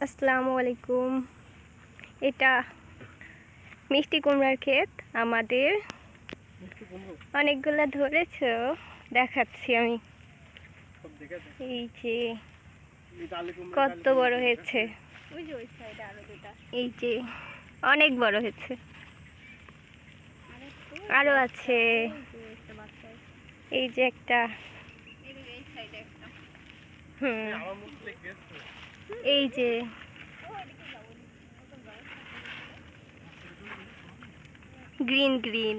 আসসালামু আলাইকুম। এটা মিষ্টি কুমড়ার ক্ষেত আমাদের। অনেকগুলা ধরেছো, দেখাচ্ছি আমি। এই যে কত বড় হয়েছে, এই যে অনেক বড় হয়েছে, আরো আছে। এই যে একটা, এই যে গ্রিন গ্রিন,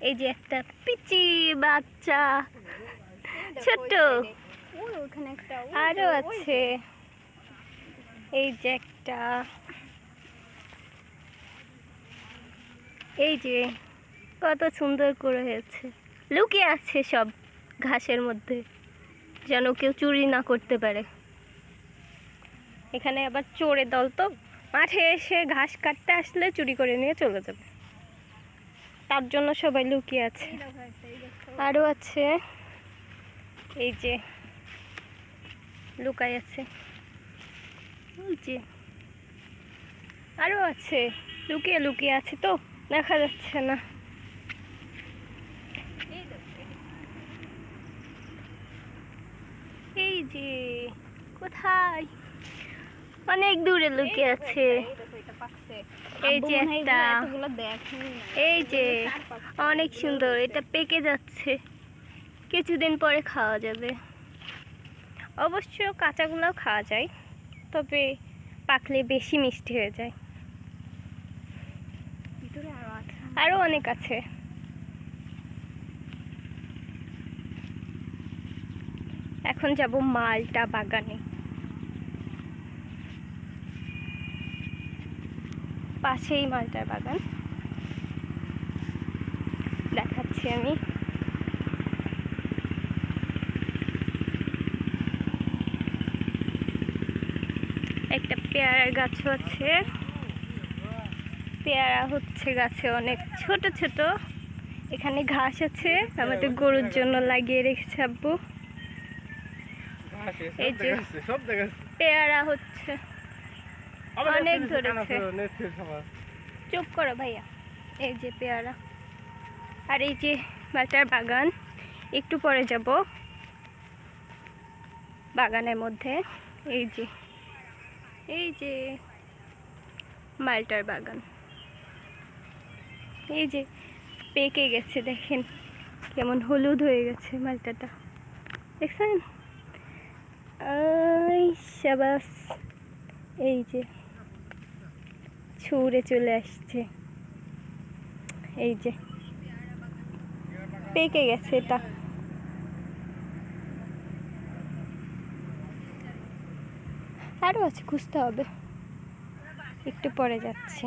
এই যে একটা পিচি বাচ্চা ছোট, আরো আছে। এই যে একটা, এই যে কত সুন্দর করে হয়েছে, লুকিয়ে আছে সব ঘাসের মধ্যে, যেন কেউ চুরি না করতে পারে। এখানে আবার চোরের দল, তো মাঠে এসে ঘাস কাটতে আসলে চুরি করে নিয়ে চলে যাবে, তার জন্য সবাই লুকিয়ে আছে। আরো আছে, এই যে লুকাই আছে, এই যে আরো আছে, লুকিয়ে লুকিয়ে আছে, তো দেখা যাচ্ছে না। এই যে কোথায়, অনেক দূরে লুকিয়ে আছে। এই যে একটা, এই যে অনেক সুন্দর, এটা পেকে যাচ্ছে, কিছুদিন পরে খাওয়া যাবে। অবশ্য কাঁচাগুলোও খাওয়া যায়, তবে পাকলে বেশি মিষ্টি হয়ে যায়। আরো অনেক আছে। এখন যাব মালটা বাগানে, পাশেই মালটার বাগান, দেখাচ্ছি আমি। একটা পেয়ারার গাছও আছে, পেয়ারা হচ্ছে গাছে অনেক ছোট ছোট। এখানে ঘাস আছে, আমাদের গরুর জন্য লাগিয়ে রেখেছে আব্বু। এই যে পেয়ারা হচ্ছে, অনেক ধরেছে। চুপ করো ভাইয়া। এই যে পেয়ারা, আর এই যে মালটার বাগান। একটু পরে যাব বাগানের মধ্যে। এই যে, এই যে মালটার বাগান, এই যে পেকে গেছে, দেখেন কেমন হলুদ হয়ে গেছে মালটাটা, দেখছেন? শাবাস, এই যে ছুঁড়ে চলে আসছে, এই যে পেকে গেছে। এটা আরো আছে, খুঁজতে হবে, একটু পরে যাচ্ছি।